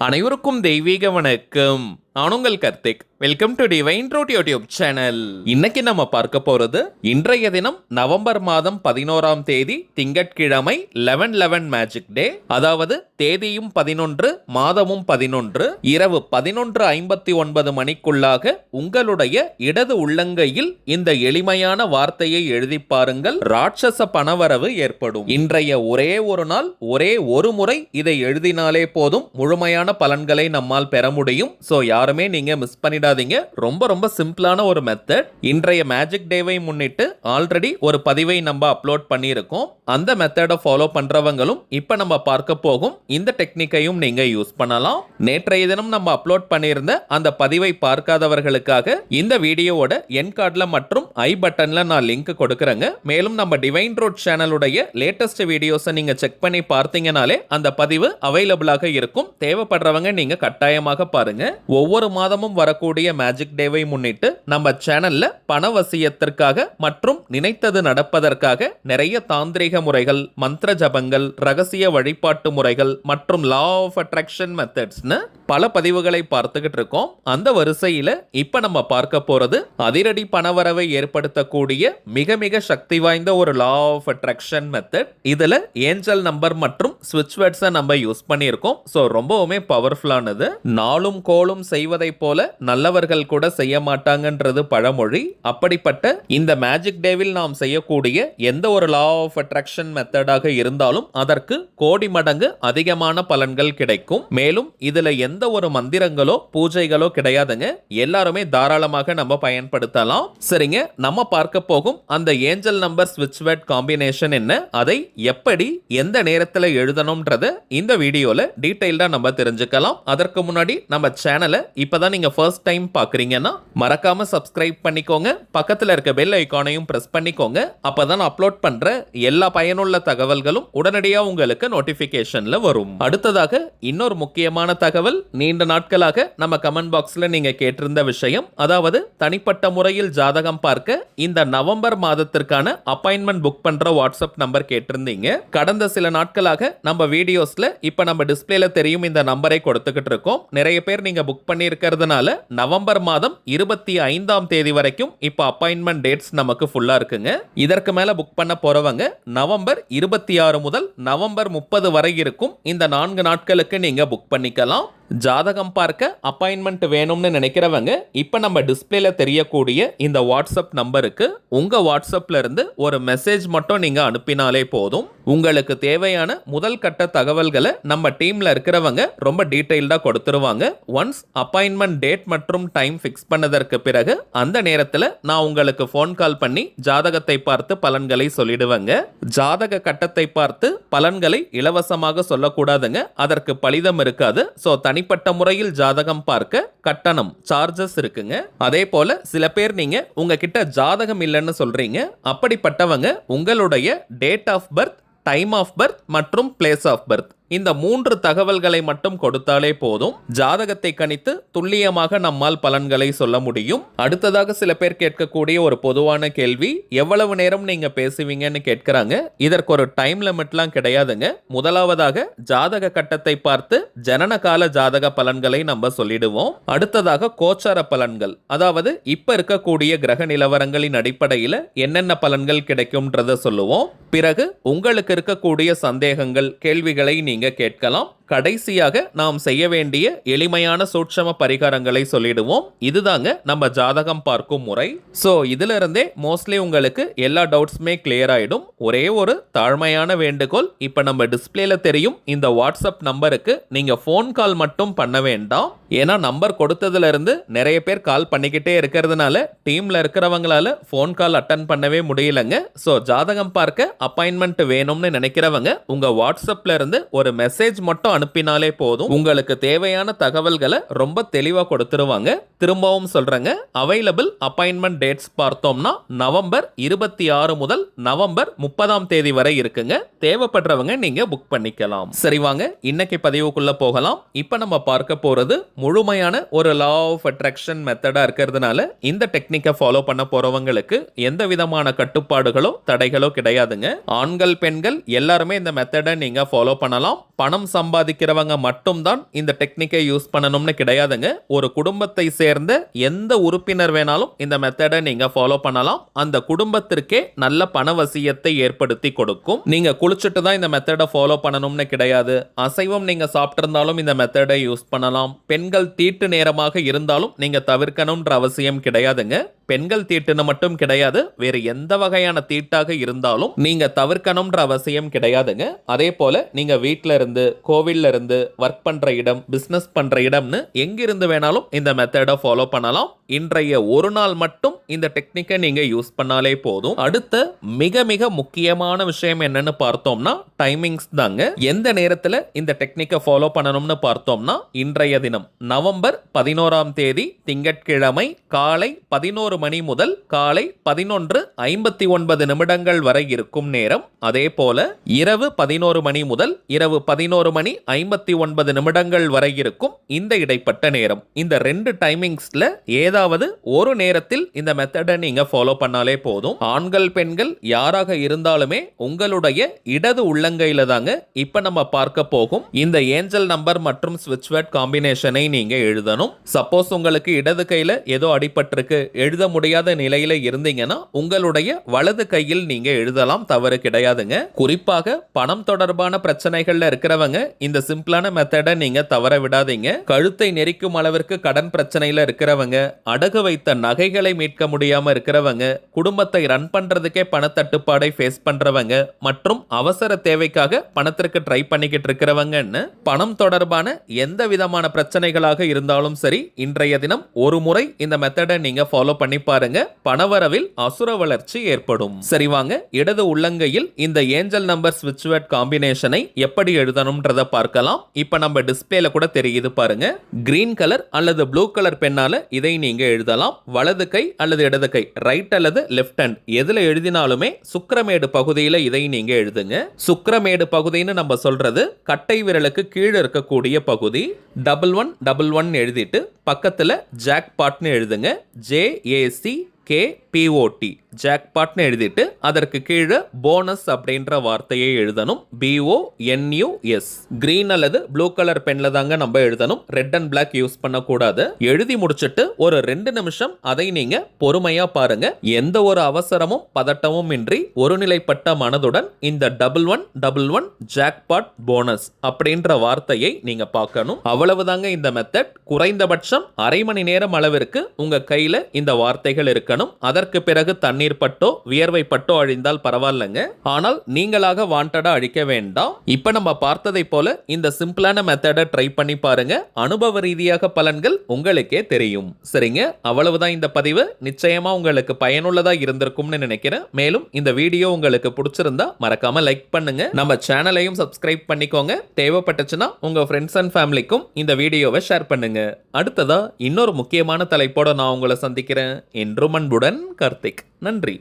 அனைவருக்கும் தெய்வீக வணக்கம். நான் உங்கள் Karthik. Welcome to divine truth YouTube channel. இன்னைக்கு நம்ம பார்க்க போறது இன்றைய தினம் நவம்பர் மாதம் 11ஆம் தேதி திங்கட்கிழமை 11/11 மேஜிக் டே. அதாவது தேதியும் 11 மாதமும் 11 இரவு 11:59 மணிக்குள்ளாக உங்களுடைய இடது உள்ளங்கையில் இந்த எளிமையான வார்த்தையை எழுதி பாருங்கள். ராட்சச பணவரவு ஏற்படும். இன்றைய ஒரே ஒரு நாள் ஒரே ஒரு முறை இதை எழுதினாலே போதும், முழுமையான பலன்களை நம்மால் பெற முடியும். சோ யாருமே நீங்க மிஸ் பண்ணிடாதீங்க. ரொம்ப ரொம்ப சிம்பிளான ஒரு மெத்தட். இன்றைய மேஜிக் டேவை முன்னிட்டு ஆல்ரெடி ஒரு பதிவை நம்ம அப்லோட் பண்ணியிருக்கோம். அந்த மெத்தடை ஃபாலோ பண்றவங்களும் இப்ப நம்ம பார்க்க போகும் இந்த டெக்னிக்கையும் நீங்க யூஸ் பண்ணலாம். நேற்றைய தினம் நம்ம அப்லோட் பண்ணியிருந்த அந்த பதிவை பார்க்காதவர்களுக்காக இந்த வீடியோவோட என் கார்டுல மற்றும் ஐ பட்டன்ல நான் லிங்க் கொடுக்கறேங்க. மேலும் நம்ம டிவைன் ட்ரூத் சேனலுடைய லேட்டஸ்ட் வீடியோஸை நீங்க செக் பண்ணி பார்த்தீங்கனாலே அந்த பதிவு அவைலபிளாக இருக்கும். தேவைப்படுறவங்க நீங்க கட்டாயமாக பாருங்க. ஒவ்வொரு மாதமும் வரக்கூடிய மேஜிக் டேவை முன்னிட்டு நம்ம சேனல்ல பணவசியத்திற்காக மற்றும் நினைத்தது நடப்பதற்காக நிறைய தாந்திரிக முறைகள், மந்திர ஜபங்கள், ரகசிய வழிபாட்டு முறைகள் மற்றும் லா ஆஃப் அட்ராக்ஷன் மெத்தட்ஸ்னு பல பதிவுகளை பார்த்துக்கிட்டு இருக்கோம். அந்த வரிசையில இப்ப நம்ம பார்க்க போறது அதிரடி பணவரவை ஏற்படுத்தக்கூடிய மிக மிக சக்தி வாய்ந்த ஒரு லா ஆஃப் அட்ராக்ஷன் மெத்தட். இதுல ஏஞ்சல் நம்பர் மற்றும் ஸ்விட்ச் வேர்ட்ஸை நம்ம யூஸ் பண்ணியிருக்கோம். ஸோ ரொம்பவுமே பவர்ஃபுல்லானது. நாளும் கோளும் செய்வதை போல நல்லவர்கள் கூட செய்ய மாட்டாங்கன்றது பழமொழி. அப்படிப்பட்ட இந்த மேஜிக் டேவில் நாம் செய்யக்கூடிய எந்த ஒரு லா ஆஃப் அட்ராக்ஷன் மெத்தடாக இருந்தாலும் அதற்கு கோடி மடங்கு அதிகமான பலன்கள் கிடைக்கும். மேலும் இதுல எந்த ஒரு மந்திரங்களோ பூஜைகளோ கிடையாதுங்க. எல்லாருமே தாராளமாக நம்ம பயன்படுத்தலாம். சரிங்க, நம்ம பார்க்க போகும் அந்த ஏஞ்சல் நம்பர் ஸ்விட்ச் வேர்ட் காம்பினேஷன் என்ன, அதை எப்படி எந்த நேரத்தில் எழுதணும்ன்றத இந்த வீடியோல டீடைல்டா நம்ம தெரிஞ்சுக்கலாம். அதற்கு முன்னாடி நம்ம சேனலை இப்பதான் நீங்க ஃபர்ஸ்ட் டைம் பாக்குறீங்கன்னா மறக்காம சப்ஸ்கிரைப் பண்ணிக்கோங்க. பக்கத்துல இருக்க பெல் ஐகானையும் பிரஸ் பண்ணிக்கோங்க. அப்பதான் அப்லோட் பண்ற எல்லா பயனுள்ள தகவல்களும் உடனடியா உங்களுக்கு நோட்டிபிகேஷன்ல வரும். அடுத்ததாக இன்னொரு முக்கியமான தகவல், நீண்ட நாட்களாக நம்ம கமெண்ட் பாக்ஸ்ல நீங்க கேட்டிருந்த விஷயம், அதாவது தனிப்பட்ட முறையில் ஜாதகம் பார்க்க இந்த நவம்பர் மாதத்திற்கான அப்பாயின்மெண்ட் புக் பண்ற வாட்ஸ்அப் நம்பர் கேட்டிருந்தீங்க. கடந்த சில நாட்களாக நம்ம வீடியோஸ்ல இப்ப நம்ம டிஸ்பிளேல தெரியும் இந்த நம்பரை கொடுத்துக்கிட்டு இருக்கோம். நிறைய பேர் நீங்க புக் பண்ணி இருக்கிறதுனால நவம்பர் மாதம் 25ஆம் தேதி வரைக்கும் இப்ப அப்பாயின்மெண்ட் டேட்ஸ் நமக்கு ஃபுல்லா இருக்குங்க. இதற்கு மேல புக் பண்ண போறவங்க நவம்பர் 26 முதல் நவம்பர் 30 வரை இருக்கும் இந்த 4 நாட்களுக்கு நீங்க புக் பண்ணிக்கலாம். ஜாதகம் பார்க்க அப்பாயின்மெண்ட் வேணும்னு நினைக்கிறவங்க இப்ப நம்ம டிஸ்பிளேல தெரியக்கூடிய இந்த வாட்ஸ்அப் நம்பருக்கு உங்க வாட்ஸ்அப்ல இருந்து ஒரு மெசேஜ் மட்டும் நீங்க அனுப்பினாலே போதும். உங்களுக்கு தேவையான முதல் கட்ட தகவல்களை நம்ம டீம்ல இருக்கிறவங்க ரொம்ப டீடைல்டா கொடுத்துருவாங்க. ஒன்ஸ் அப்பாயின்மெண்ட் டேட் மற்றும் டைம் ஃபிக்ஸ் பண்ணதற்கு பிறகு அந்த நேரத்தில் நான் உங்களுக்கு ஃபோன் கால் பண்ணி ஜாதகத்தை பார்த்து பலன்களை சொல்லிடுவேங்க. ஜாதக கட்டத்தை பார்த்து பலன்களை இலவசமாக சொல்லக்கூடாதுங்க, அதற்கு பலிதம் இருக்காது. ஸோ தனிப்பட்ட முறையில் ஜாதகம் பார்க்க கட்டணம் சார்ஜஸ் இருக்குங்க. அதே போல சில பேர் நீங்க உங்ககிட்ட ஜாதகம் இல்லைன்னு சொல்றீங்க. அப்படிப்பட்டவங்க உங்களுடைய date of birth, time of birth மற்றும் பிளேஸ் ஆஃப் பர்த் இந்த 3 தகவல்களை மட்டும் கொடுத்தாலே போதும். ஜாதகத்தை கணித்து துல்லியமாக நம்மால் பலன்களை சொல்ல முடியும். அடுத்ததாக சில பேர் கேட்கக்கூடிய ஒரு பொதுவான கேள்வி, எவ்வளவு நேரம் நீங்க பேசுவீங்கன்னு கேட்கிறாங்க. இதற்கு ஒரு டைம் லிமிட்லாம் கிடையாதுங்க. முதலாவதாக ஜாதக கட்டத்தை பார்த்து ஜனன கால ஜாதக பலன்களை நம்ம சொல்லிடுவோம். அடுத்ததாக கோச்சார பலன்கள், அதாவது இப்ப இருக்கக்கூடிய கிரக நிலவரங்களின் அடிப்படையில் என்னென்ன பலன்கள் கிடைக்கும்ன்றத சொல்லுவோம். பிறகு உங்களுக்கு இருக்கக்கூடிய சந்தேகங்கள், கேள்விகளை நீங்க கேட்கலாம். கடைசியாக நாம் செய்ய வேண்டிய எளிமையான சூட்சம பரிகாரங்களை சொல்லிடுவோம். இதுதாங்க நம்ம ஜாதகம் பார்க்கும் முறை. சோ இதுல இருந்தே மோஸ்ட்லி உங்களுக்கு எல்லா டவுட்ஸுமே கிளியர் ஆயிடும். ஒரே ஒரு தாழ்மையான வேண்டுகோள், இப்ப நம்ம டிஸ்பிளேல தெரியும் இந்த வாட்ஸ்அப் நம்பருக்கு நீங்க ஃபோன் கால் மட்டும் பண்ண வேண்டாம். ஏன்னா நம்பர் கொடுத்ததுல இருந்து நிறைய பேர் கால் பண்ணிக்கிட்டே இருக்கிறதுனால டீம்ல இருக்கிறவங்களால ஃபோன் கால் அட்டன் பண்ணவே முடியலங்க. சோ ஜாதகம் பார்க்க அப்பாயின்மெண்ட் வேணும்னு நினைக்கிறவங்க உங்க வாட்ஸ்அப்ல இருந்து ஒரு மெசேஜ் மட்டும் அனுப்பினாலே போதும். உங்களுக்கு தேவையான தகவல்களை ரொம்ப தெளிவா கொடுத்துருவாங்க. திரும்பவும் சொல்றேங்க, அவைலபிள் அப்பாயின்மெண்ட் டேட்ஸ் பார்த்தோம்னா நவம்பர் 26 முதல் நவம்பர் 30ஆம் தேதி வரை இருக்குங்க. தேவைப்படுறவங்க நீங்க புக் பண்ணிக்கலாம். சரி வாங்க இன்னைக்கு பதிவுக்குள்ள போகலாம். இப்ப நம்ம பார்க்க போறது முழுமையான ஒரு லா ஆஃப் அட்ராக்ஷன் மெத்தடா இருக்கிறதுனால இந்த டெக்னிக்கை ஃபாலோ பண்ண போறவங்களுக்கு எந்த விதமான கட்டுப்பாடுகளோ தடைகளோ கிடையாதுங்க. ஆண்கள் பெண்கள் எல்லாருமே இந்த மெத்தடை நீங்க ஃபாலோ பண்ணலாம். பண்ணலாம். பணம் சம்பாதிக்கிறவங்க மட்டும்தான் இந்த டெக்னிக்கை யூஸ் பண்ணணும்னு கிடையாதுங்க. ஒரு குடும்பத்தை சேர்ந்த எந்த உறுப்பினர் வேணாலும் இந்த மெத்தடை நீங்க ஃபாலோ பண்ணலாம். அந்த குடும்பத்திற்கே நல்ல பணவசியத்தை ஏற்படுத்தி கொடுக்கும். நீங்க குளிச்சுட்டு தான் இந்த மெத்தடை ஃபாலோ பண்ணணும்னு கிடையாது. அசைவம் நீங்க சாப்பிட்டிருந்தாலும் இந்த மெத்தடை யூஸ் பண்ணலாம். பெண்கள் தீட்டு நேரமாக இருந்தாலும் நீங்க தவிர்க்கணும்ன்ற அவசியம் கிடையாதுங்க. பெண்கள் தீட்டுன்னு மட்டும் கிடையாது, வேறு எந்த வகையான தீட்டாக இருந்தாலும் நீங்க தவிர்க்கணும்ன்ற அவசியம் கிடையாதுங்க. அதே போல நீங்க வீட்ல இருந்து, கோவில்ல இருந்து, ஒர்க் பண்ற இடம், பிசினஸ் பண்ற இடம்னு எங்கிருந்து வேணாலும் இந்த மெத்தடை ஃபாலோ பண்ணலாம். இன்றைய ஒரு நாள் மட்டும் இந்த டெக்னிக்கை நீங்க யூஸ் பண்ணாலே போதும். அடுத்த மிக மிக முக்கியமான விஷயம் என்னன்னு பார்த்தோம்னா டைமிங்ஸ் தாங்க. எந்த நேரத்துல இந்த டெக்னிக்கை ஃபாலோ பண்ணணும்னு பார்த்தோம்னா இன்றைய தினம் நவம்பர் 11ஆம் தேதி திங்கட்கிழமை காலை 11 மணி முதல் காலை 11:59 நிமிடங்கள் வரை இருக்கும் நேரம். அதே போல இரவு 11 மணி முதல் இரவு 11:59 நிமிடங்கள் வரை இருக்கும் இந்த இடைப்பட்ட நேரம். இந்த ரெண்டு டைமிங்ஸ்ல ஏதாவது ஒரு நேரத்தில் இந்த மெத்தடை நீங்க ஃபாலோ பண்ணாலே போதும். ஆண்கள் பெண்கள் யாராக இருந்தாலுமே உங்களுடைய இடது உள்ளங்கையில தாங்க இப்ப நம்ம பார்க்க போகும் இந்த ஏஞ்சல் நம்பர் மற்றும் ஸ்விட்ச் வேர்ட் காம்பினேஷனை நீங்க எழுதணும். சப்போஸ் உங்களுக்கு இடது கையில ஏதோ அடிபட்டிருக்கு, எழுத முடியாத நிலையில இருந்தீங்கன்னா உங்களுடைய வலது கையில் நீங்க எழுதலாம், தவறு கிடையாதுங்க. குறிப்பாக பணம் தொடர்பான பிரச்சனைகள்ல இருக்கிறவங்க இந்த சிம்பிளான மெத்தடை நீங்க தவற விடாதீங்க. கழுத்தை நெரிக்கும் அளவிற்கு கடன் பிரச்சனையில இருக்கிறவங்க, அடகு வைத்த நகைகளை மீட்க முடியாம இருக்கிறவங்க, குடும்பத்தை ரன் பண்றதுக்கே பணத்தட்டுப்பாடை ஃபேஸ் பண்றவங்க மற்றும் அவசர தேவைக்காக பணத்திற்கு ட்ரை பண்ணிக்கிட்டு இருக்கிறவங்கன்னு பணம் தொடர்பான எந்த விதமான பிரச்சனைகளாக இருந்தாலும் சரி, இன்றைய தினம் ஒரு முறை இந்த மெத்தடை நீங்க ஃபாலோ பண்ணி பாருங்க. பணவரவில் அசுர வளர்ச்சி ஏற்படும். சரி வாங்க, இடது உள்ளங்கையில் இந்த ஏஞ்சல் நம்பர் ஸ்விட்ச் வேர்ட் காம்பினேஷனை எப்படி எழுதணும்ன்றத பார்க்கலாம். இப்ப நம்ம டிஸ்பிளேல கூட தெரியுது பாருங்க. கிரீன் கலர் அல்லது ப்ளூ கலர் பென்னால இதை நீங்க எழுதலாம். வலது கை அல்லது இடது கை, ரைட் அல்லது லெஃப்ட் ஹேண்ட், எதுல எழுதினாலுமே சுக்கிரமேடு பகுதியில இதை நீங்க எழுதுங்க. சுக்கிரமேடு பகுதின்னு நம்ம சொல்றது கட்டை விரலுக்கு கீழே இருக்கக்கூடிய பகுதி. 1111 எழுதிட்டு பக்கத்துல ஜாக்பாட்னு எழுதுங்க. JACKPOT, ஜாக்பாட்னு எழுதிட்டு அதற்கு கீழே போனஸ் அப்படின்ற வார்த்தையை எழுதணும். BONUS. கிரீன் அல்லது ப்ளூ கலர் பென்ல தாங்க நம்ம எழுதணும். ரெட் அண்ட் பிளாக் யூஸ் பண்ணக்கூடாது. எழுதி முடிச்சிட்டு ஒரு 2 நிமிஷம் அதை நீங்க பொறுமையா பாருங்க. எந்த ஒரு அவசரமும் பதட்டமும் இன்றி ஒருநிலைப்பட்ட மனதுடன் இந்த 1111 ஜாக்பாட் போனஸ் அப்படின்ற வார்த்தையை நீங்க பார்க்கணும். அவ்வளவுதாங்க இந்த மெத்தட். குறைந்தபட்சம் அரை மணி நேரம் அளவிற்கு உங்க கையில இந்த வார்த்தைகள் இருக்கணும். அதற்கு பிறகு தண்ணீர் பட்டோ வியர்வை பட்டோ அழிந்தால் பரவாயில்லைங்க. ஆனால் நீங்களாக வாண்டடா அழிக்க வேண்டாம். இப்ப நம்ம பார்த்ததை போல இந்த சிம்பிளான மெத்தடை ட்ரை பண்ணி பாருங்க. அனுபவ ரீதியாக பலன்கள் உங்களுக்கே தெரியும். சரிங்க, அவ்வளவுதான் இந்த பதிவு. நிச்சயமா உங்களுக்கு பயனுள்ளதா இருந்திருக்கும்னு நினைக்கிறேன். மேலும் இந்த வீடியோ உங்களுக்கு பிடிச்சிருந்தா மறக்காம லைக் பண்ணுங்க. நம்ம சேனலையும் சப்ஸ்கிரைப் பண்ணிக்கோங்க. தேவைப்பட்டுச்சுன்னா உங்க ஃப்ரெண்ட்ஸ் அண்ட் ஃபேமிலிக்கும் இந்த வீடியோவை ஷேர் பண்ணுங்க. அடுத்ததா இன்னொரு முக்கியமான தலைப்போட நான் உங்களை சந்திக்கிறேன். என்றும் அன்புடன் கார்த்திக். நன்றி.